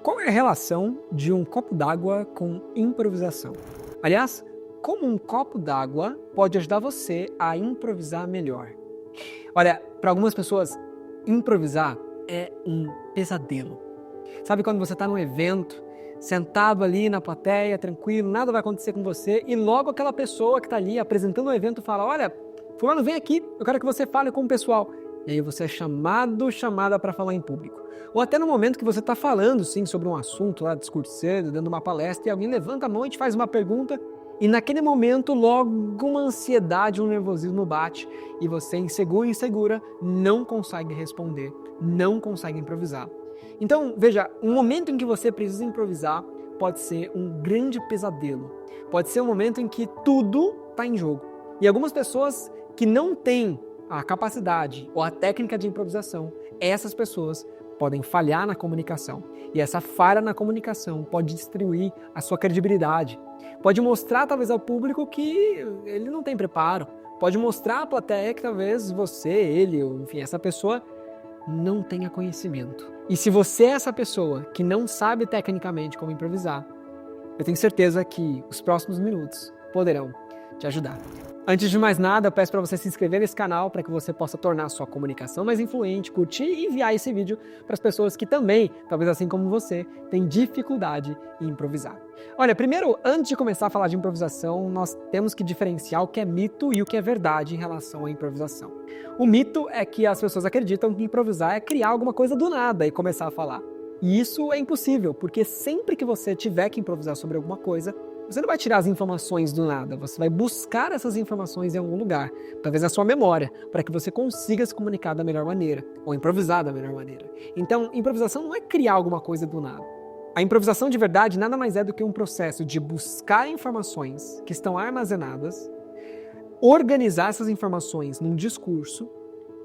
Qual é a relação de um copo d'água com improvisação? Aliás, como um copo d'água pode ajudar você a improvisar melhor? Olha, para algumas pessoas, improvisar é um pesadelo. Sabe quando você está num evento, sentado ali na plateia, tranquilo, nada vai acontecer com você e logo aquela pessoa que está ali apresentando o evento fala: olha, fulano, vem aqui, eu quero que você fale com o pessoal. E aí você é chamada para falar em público. Ou até no momento que você está falando, sim, sobre um assunto, lá discursando, dando uma palestra, e alguém levanta a mão e te faz uma pergunta, e naquele momento logo uma ansiedade, um nervosismo bate, e você, inseguro e insegura, não consegue responder, não consegue improvisar. Então, veja, um momento em que você precisa improvisar pode ser um grande pesadelo. Pode ser um momento em que tudo está em jogo. E algumas pessoas que não têm a capacidade ou a técnica de improvisação, essas pessoas podem falhar na comunicação. E essa falha na comunicação pode destruir a sua credibilidade. Pode mostrar talvez ao público que ele não tem preparo. Pode mostrar à plateia que talvez você, ele, ou enfim, essa pessoa não tenha conhecimento. E se você é essa pessoa que não sabe tecnicamente como improvisar, eu tenho certeza que os próximos minutos poderão te ajudar. Antes de mais nada, eu peço para você se inscrever nesse canal para que você possa tornar a sua comunicação mais influente, curtir e enviar esse vídeo para as pessoas que também, talvez assim como você, têm dificuldade em improvisar. Olha, primeiro, antes de começar a falar de improvisação, nós temos que diferenciar o que é mito e o que é verdade em relação à improvisação. O mito é que as pessoas acreditam que improvisar é criar alguma coisa do nada e começar a falar. E isso é impossível, porque sempre que você tiver que improvisar sobre alguma coisa, você não vai tirar as informações do nada, você vai buscar essas informações em algum lugar, talvez na sua memória, para que você consiga se comunicar da melhor maneira, ou improvisar da melhor maneira. Então, improvisação não é criar alguma coisa do nada. A improvisação de verdade nada mais é do que um processo de buscar informações que estão armazenadas, organizar essas informações num discurso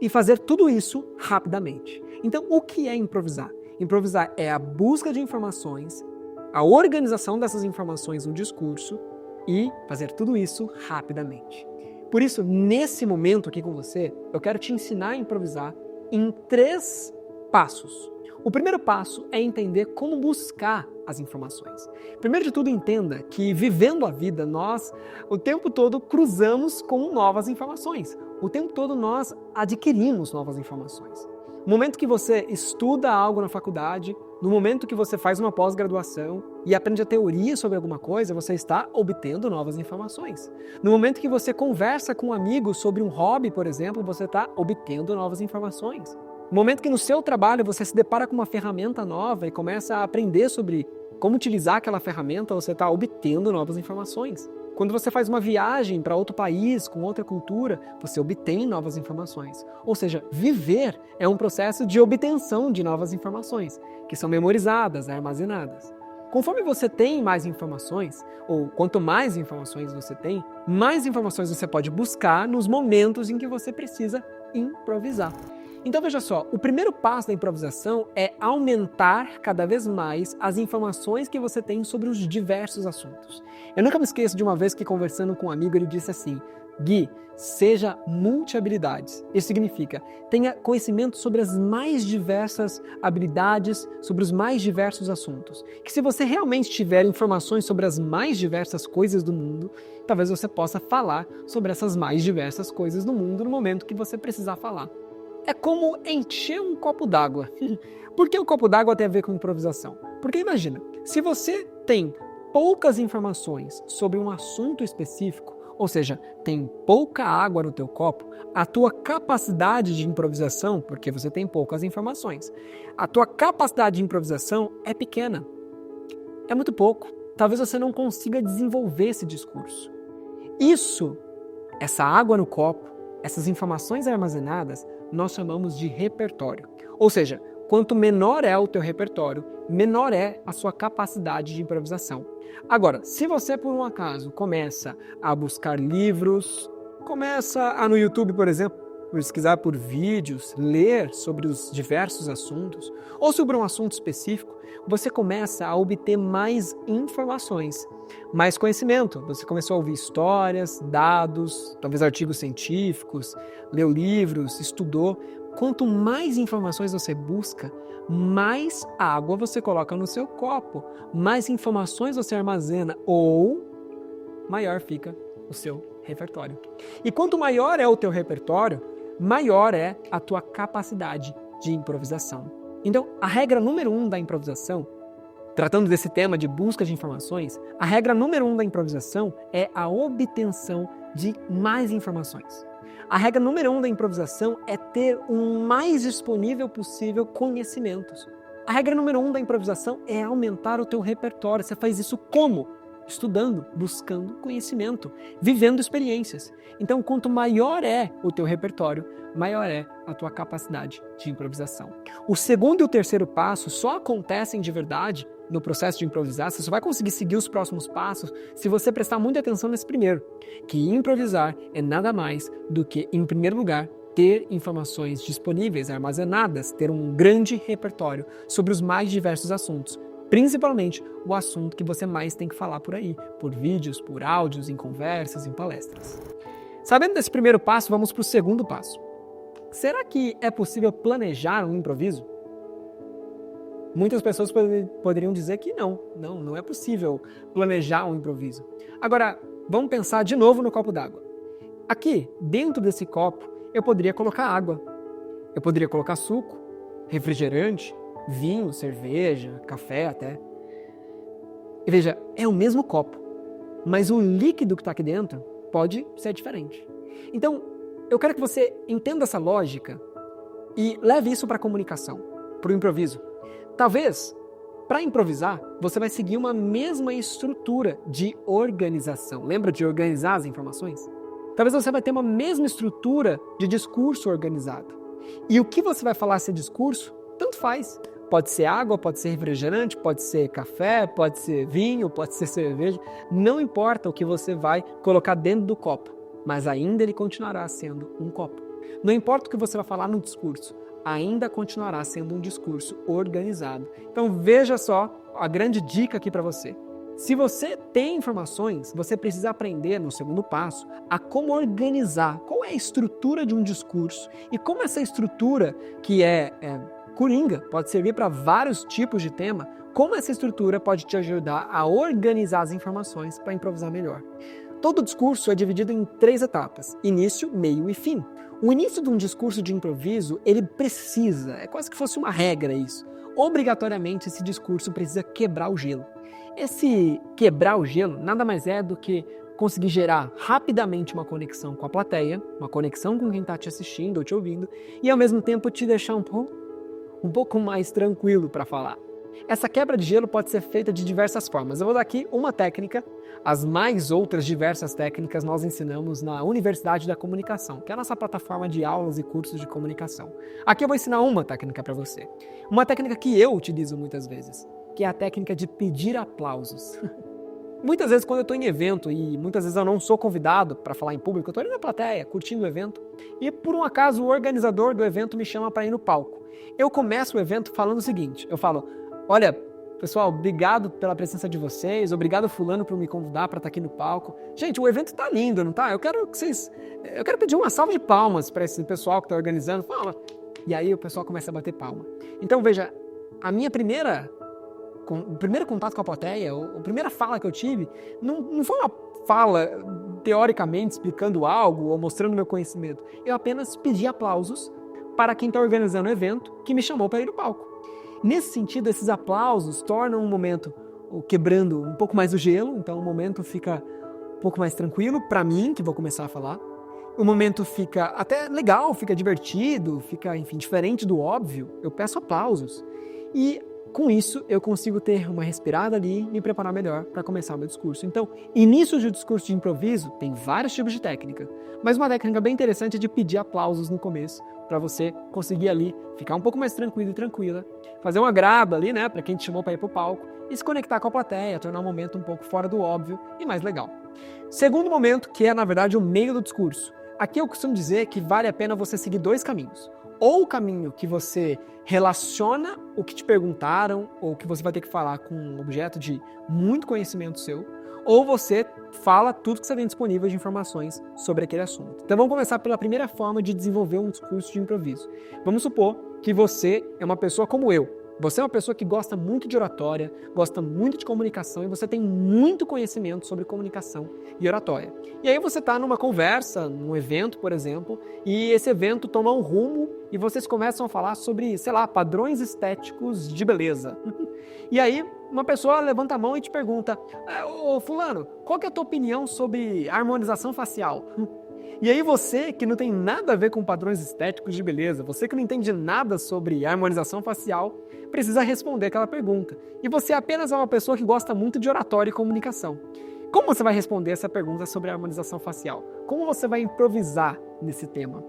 e fazer tudo isso rapidamente. Então, o que é improvisar? Improvisar é a busca de informações, a organização dessas informações no discurso e fazer tudo isso rapidamente. Por isso, nesse momento aqui com você, eu quero te ensinar a improvisar em 3 passos. O primeiro passo é entender como buscar as informações. Primeiro de tudo, entenda que vivendo a vida, nós o tempo todo cruzamos com novas informações. O tempo todo nós adquirimos novas informações. No momento que você estuda algo na faculdade, no momento que você faz uma pós-graduação e aprende a teoria sobre alguma coisa, você está obtendo novas informações. No momento que você conversa com um amigo sobre um hobby, por exemplo, você está obtendo novas informações. No momento que no seu trabalho você se depara com uma ferramenta nova e começa a aprender sobre como utilizar aquela ferramenta, você está obtendo novas informações. Quando você faz uma viagem para outro país, com outra cultura, você obtém novas informações. Ou seja, viver é um processo de obtenção de novas informações, que são memorizadas, armazenadas. Conforme você tem mais informações, ou quanto mais informações você tem, mais informações você pode buscar nos momentos em que você precisa improvisar. Então veja só, o primeiro passo da improvisação é aumentar cada vez mais as informações que você tem sobre os diversos assuntos. Eu nunca me esqueço de uma vez que conversando com um amigo ele disse assim: Gui, seja multi-habilidades. Isso significa, tenha conhecimento sobre as mais diversas habilidades, sobre os mais diversos assuntos. Que se você realmente tiver informações sobre as mais diversas coisas do mundo, talvez você possa falar sobre essas mais diversas coisas do mundo no momento que você precisar falar. É como encher um copo d'água. Por que o copo d'água tem a ver com improvisação? Porque imagina, se você tem poucas informações sobre um assunto específico, ou seja, tem pouca água no teu copo, a tua capacidade de improvisação, porque você tem poucas informações, a tua capacidade de improvisação é pequena. É muito pouco. Talvez você não consiga desenvolver esse discurso. Essa água no copo, essas informações armazenadas, nós chamamos de repertório. Ou seja, quanto menor é o teu repertório, menor é a sua capacidade de improvisação. Agora, se você por um acaso começa a buscar livros, começa a no YouTube, por exemplo, pesquisar por vídeos, ler sobre os diversos assuntos, ou sobre um assunto específico, você começa a obter mais informações, mais conhecimento. Você começou a ouvir histórias, dados, talvez artigos científicos, leu livros, estudou. quanto mais informações você busca, mais água você coloca no seu copo, mais informações você armazena ou maior fica o seu repertório. E quanto maior é o teu repertório, maior é a tua capacidade de improvisação. Então, a regra número 1 da improvisação, tratando desse tema de busca de informações, a regra número 1 da improvisação é a obtenção de mais informações. A regra número 1 da improvisação é ter o mais disponível possível conhecimentos. A regra número 1 da improvisação é aumentar o teu repertório. Você faz isso como? Estudando, buscando conhecimento, vivendo experiências. Então, quanto maior é o teu repertório, maior é a tua capacidade de improvisação. O segundo e o terceiro passo só acontecem de verdade no processo de improvisar. Você só vai conseguir seguir os próximos passos se você prestar muita atenção nesse primeiro, que improvisar é nada mais do que, em primeiro lugar, ter informações disponíveis, armazenadas, ter um grande repertório sobre os mais diversos assuntos, principalmente o assunto que você mais tem que falar por aí, por vídeos, por áudios, em conversas, em palestras. Sabendo desse primeiro passo, vamos para o segundo passo. Será que é possível planejar um improviso? Muitas pessoas poderiam dizer que não é possível planejar um improviso. Agora, vamos pensar de novo no copo d'água. Aqui, dentro desse copo, eu poderia colocar água, eu poderia colocar suco, refrigerante, vinho, cerveja, café até. E veja, é o mesmo copo, mas o líquido que está aqui dentro pode ser diferente. Então, eu quero que você entenda essa lógica e leve isso para a comunicação, para o improviso. Talvez, para improvisar, você vai seguir uma mesma estrutura de organização. Lembra de organizar as informações? Talvez você vai ter uma mesma estrutura de discurso organizado. E o que você vai falar esse discurso, tanto faz. Pode ser água, pode ser refrigerante, pode ser café, pode ser vinho, pode ser cerveja. Não importa o que você vai colocar dentro do copo, mas ainda ele continuará sendo um copo. Não importa o que você vai falar no discurso, ainda continuará sendo um discurso organizado. Então veja só a grande dica aqui para você. Se você tem informações, você precisa aprender no segundo passo a como organizar, qual é a estrutura de um discurso e como essa estrutura que é coringa, pode servir para vários tipos de tema, como essa estrutura pode te ajudar a organizar as informações para improvisar melhor. Todo discurso é dividido em 3 etapas, início, meio e fim. O início de um discurso de improviso, ele precisa, é quase que fosse uma regra isso, obrigatoriamente esse discurso precisa quebrar o gelo. Esse quebrar o gelo nada mais é do que conseguir gerar rapidamente uma conexão com a plateia, uma conexão com quem está te assistindo ou te ouvindo, e ao mesmo tempo te deixar um pouco mais tranquilo para falar. Essa quebra de gelo pode ser feita de diversas formas. Eu vou dar aqui uma técnica, as mais outras diversas técnicas nós ensinamos na Universidade da Comunicação, que é a nossa plataforma de aulas e cursos de comunicação. Aqui eu vou ensinar uma técnica para você. Uma técnica que eu utilizo muitas vezes, que é a técnica de pedir aplausos. Muitas vezes quando eu estou em evento e muitas vezes eu não sou convidado para falar em público, eu estou ali na plateia, curtindo o evento, e por um acaso o organizador do evento me chama para ir no palco. Eu começo o evento falando o seguinte, eu falo: olha, pessoal, obrigado pela presença de vocês, obrigado fulano por me convidar para estar aqui no palco. Gente, o evento tá lindo, não tá? Eu quero pedir uma salva de palmas para esse pessoal que está organizando. Fala. E aí o pessoal começa a bater palma. Então veja, o primeiro contato com a plateia, a primeira fala que eu tive, não foi uma fala teoricamente explicando algo ou mostrando meu conhecimento. Eu apenas pedi aplausos para quem está organizando o evento que me chamou para ir no palco. Nesse sentido, esses aplausos tornam um momento quebrando um pouco mais o gelo, então o momento fica um pouco mais tranquilo para mim, que vou começar a falar. O momento fica até legal, fica divertido, fica, enfim, diferente do óbvio. Eu peço aplausos. E com isso, eu consigo ter uma respirada ali e me preparar melhor para começar o meu discurso. Então, início de discurso de improviso tem vários tipos de técnica, mas uma técnica bem interessante é de pedir aplausos no começo, para você conseguir ali ficar um pouco mais tranquilo e tranquila, fazer um agrado ali, né, para quem te chamou para ir para o palco e se conectar com a plateia, tornar o momento um pouco fora do óbvio e mais legal. Segundo momento, que é na verdade o meio do discurso. Aqui eu costumo dizer que vale a pena você seguir 2 caminhos. Ou o caminho que você relaciona o que te perguntaram ou que você vai ter que falar com um objeto de muito conhecimento seu, ou você fala tudo que você tem disponível de informações sobre aquele assunto. Então vamos começar pela primeira forma de desenvolver um discurso de improviso. Vamos supor que você é uma pessoa como eu. Você é uma pessoa que gosta muito de oratória, gosta muito de comunicação e você tem muito conhecimento sobre comunicação e oratória. E aí você está numa conversa, num evento, por exemplo, e esse evento toma um rumo e vocês começam a falar sobre, sei lá, padrões estéticos de beleza. E aí uma pessoa levanta a mão e te pergunta: ô fulano, qual que é a tua opinião sobre harmonização facial? E aí você, que não tem nada a ver com padrões estéticos de beleza, você que não entende nada sobre harmonização facial, precisa responder aquela pergunta. E você apenas é uma pessoa que gosta muito de oratória e comunicação. Como você vai responder essa pergunta sobre harmonização facial? Como você vai improvisar nesse tema?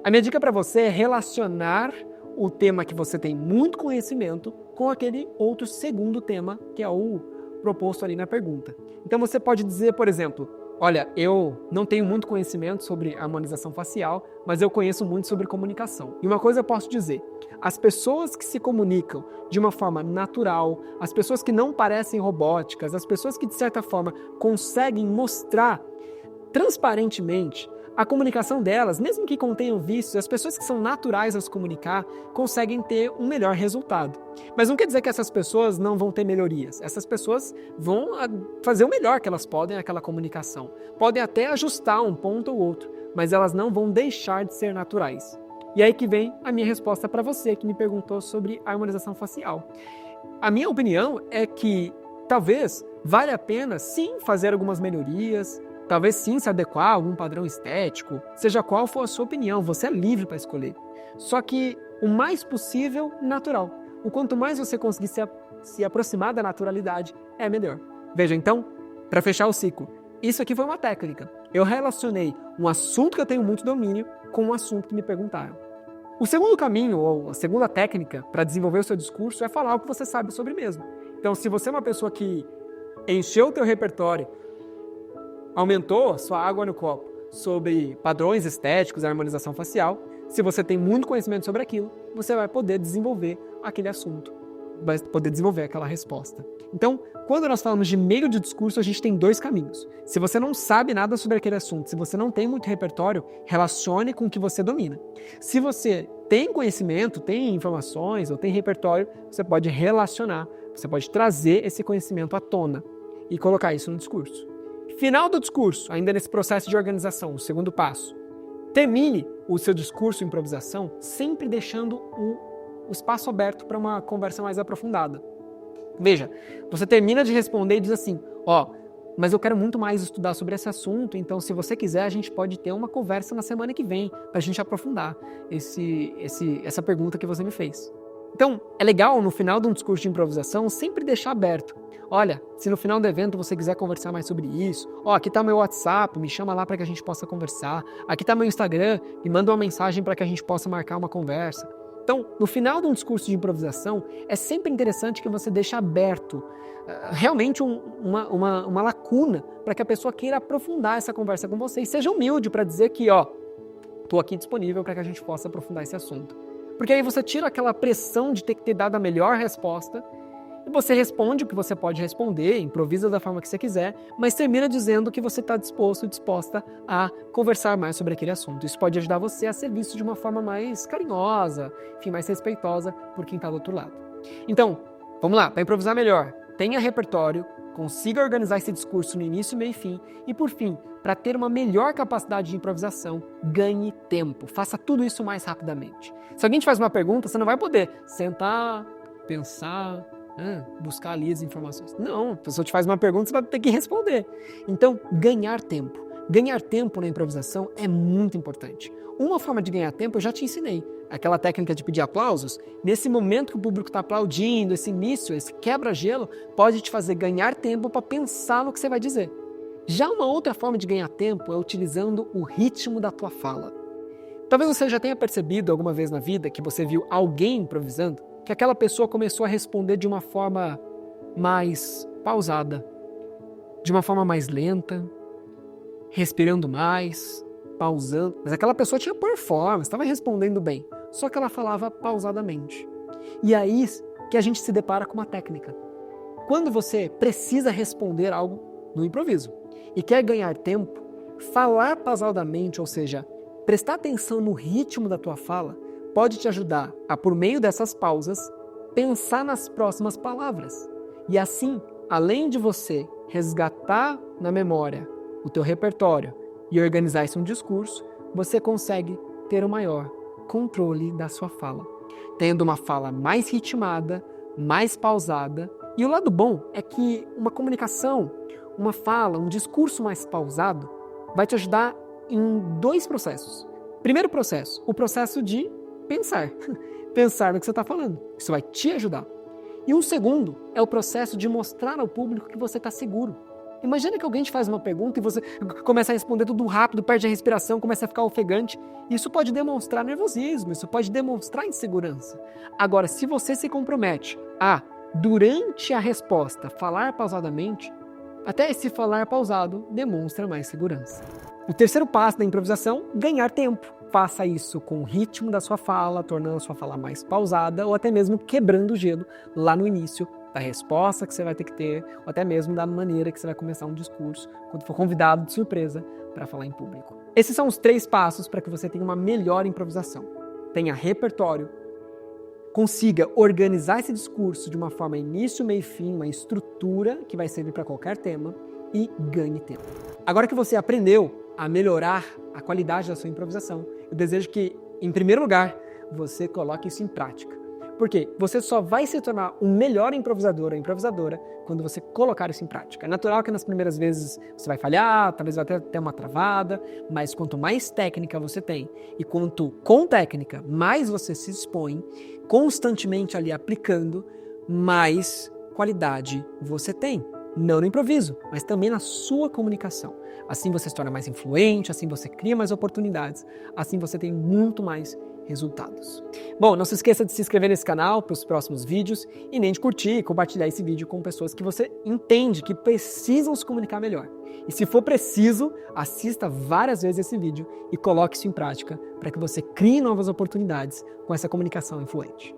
A minha dica para você é relacionar o tema que você tem muito conhecimento com aquele outro segundo tema, que é o proposto ali na pergunta. Então você pode dizer, por exemplo: olha, eu não tenho muito conhecimento sobre harmonização facial, mas eu conheço muito sobre comunicação. E uma coisa eu posso dizer: as pessoas que se comunicam de uma forma natural, as pessoas que não parecem robóticas, as pessoas que de certa forma conseguem mostrar transparentemente a comunicação delas, mesmo que contenham vícios, as pessoas que são naturais a se comunicar conseguem ter um melhor resultado. Mas não quer dizer que essas pessoas não vão ter melhorias. Essas pessoas vão fazer o melhor que elas podem naquela comunicação. Podem até ajustar um ponto ou outro, mas elas não vão deixar de ser naturais. E aí que vem a minha resposta para você que me perguntou sobre harmonização facial. A minha opinião é que talvez valha a pena sim fazer algumas melhorias, talvez sim se adequar a algum padrão estético, seja qual for a sua opinião, você é livre para escolher. Só que o mais possível, natural. O quanto mais você conseguir se aproximar da naturalidade, é melhor. Veja, então, para fechar o ciclo, isso aqui foi uma técnica. Eu relacionei um assunto que eu tenho muito domínio com um assunto que me perguntaram. O segundo caminho, ou a segunda técnica para desenvolver o seu discurso é falar o que você sabe sobre mesmo. Então, se você é uma pessoa que encheu o teu repertório, aumentou sua água no copo sobre padrões estéticos e harmonização facial, se você tem muito conhecimento sobre aquilo, você vai poder desenvolver aquele assunto, vai poder desenvolver aquela resposta. Então, quando nós falamos de meio de discurso, a gente tem dois caminhos. Se você não sabe nada sobre aquele assunto, se você não tem muito repertório, relacione com o que você domina. Se você tem conhecimento, tem informações ou tem repertório, você pode relacionar, você pode trazer esse conhecimento à tona e colocar isso no discurso. Final do discurso, ainda nesse processo de organização, o segundo passo. Termine o seu discurso improvisação sempre deixando o espaço aberto para uma conversa mais aprofundada. Veja, você termina de responder e diz assim: mas eu quero muito mais estudar sobre esse assunto, então se você quiser a gente pode ter uma conversa na semana que vem para a gente aprofundar essa pergunta que você me fez. Então, é legal no final de um discurso de improvisação sempre deixar aberto. Olha, se no final do evento você quiser conversar mais sobre isso, aqui está meu WhatsApp, me chama lá para que a gente possa conversar. Aqui está meu Instagram, me manda uma mensagem para que a gente possa marcar uma conversa. Então, no final de um discurso de improvisação, é sempre interessante que você deixe aberto realmente uma lacuna para que a pessoa queira aprofundar essa conversa com você e seja humilde para dizer que, estou aqui disponível para que a gente possa aprofundar esse assunto. Porque aí você tira aquela pressão de ter que ter dado a melhor resposta e você responde o que você pode responder, improvisa da forma que você quiser, mas termina dizendo que você está disposta a conversar mais sobre aquele assunto. Isso pode ajudar você a ser visto de uma forma mais carinhosa, enfim, mais respeitosa por quem está do outro lado. Então, vamos lá, para improvisar melhor, tenha repertório, consiga organizar esse discurso no início, meio e fim, e por fim, para ter uma melhor capacidade de improvisação, ganhe tempo, faça tudo isso mais rapidamente. Se alguém te faz uma pergunta, você não vai poder sentar, pensar, buscar ali as informações. Não, a pessoa te faz uma pergunta, você vai ter que responder. Então, ganhar tempo. Ganhar tempo na improvisação é muito importante. Uma forma de ganhar tempo eu já te ensinei. Aquela técnica de pedir aplausos. Nesse momento que o público está aplaudindo, esse início, esse quebra-gelo, pode te fazer ganhar tempo para pensar no que você vai dizer. Já uma outra forma de ganhar tempo é utilizando o ritmo da tua fala. Talvez você já tenha percebido alguma vez na vida que você viu alguém improvisando, que aquela pessoa começou a responder de uma forma mais pausada, de uma forma mais lenta, respirando mais, pausando. Mas aquela pessoa tinha performance, estava respondendo bem, só que ela falava pausadamente. E aí que a gente se depara com uma técnica. Quando você precisa responder algo no improviso. E quer ganhar tempo? Falar pausadamente, ou seja, prestar atenção no ritmo da tua fala, pode te ajudar a, por meio dessas pausas, pensar nas próximas palavras. E assim, além de você resgatar na memória o teu repertório e organizar isso em um discurso, você consegue ter o maior controle da sua fala, tendo uma fala mais ritmada, mais pausada. E o lado bom é que uma comunicação, uma fala, um discurso mais pausado vai te ajudar em 2 processos. Primeiro processo, o processo de pensar. Pensar no que você está falando. Isso vai te ajudar. E um segundo é o processo de mostrar ao público que você está seguro. Imagina que alguém te faz uma pergunta e você começa a responder tudo rápido, perde a respiração, começa a ficar ofegante. Isso pode demonstrar nervosismo, isso pode demonstrar insegurança. Agora, se você se compromete a, durante a resposta, falar pausadamente, até esse falar pausado demonstra mais segurança. O terceiro passo da improvisação, ganhar tempo. Faça isso com o ritmo da sua fala, tornando a sua fala mais pausada ou até mesmo quebrando o gelo lá no início da resposta que você vai ter que ter, ou até mesmo da maneira que você vai começar um discurso quando for convidado de surpresa para falar em público. Esses são os 3 passos para que você tenha uma melhor improvisação. Tenha repertório, consiga organizar esse discurso de uma forma início, meio e fim, uma estrutura que vai servir para qualquer tema e ganhe tempo. Agora que você aprendeu a melhorar a qualidade da sua improvisação, eu desejo que, em primeiro lugar, você coloque isso em prática. Porque você só vai se tornar um melhor improvisador ou improvisadora quando você colocar isso em prática. É natural que nas primeiras vezes você vai falhar, talvez até ter uma travada, mas quanto mais técnica você tem e quanto com técnica mais você se expõe, constantemente ali aplicando, mais qualidade você tem. Não no improviso, mas também na sua comunicação. Assim você se torna mais influente, assim você cria mais oportunidades, assim você tem muito mais resultados. Bom, não se esqueça de se inscrever nesse canal para os próximos vídeos e nem de curtir e compartilhar esse vídeo com pessoas que você entende que precisam se comunicar melhor. E se for preciso, assista várias vezes esse vídeo e coloque isso em prática para que você crie novas oportunidades com essa comunicação influente.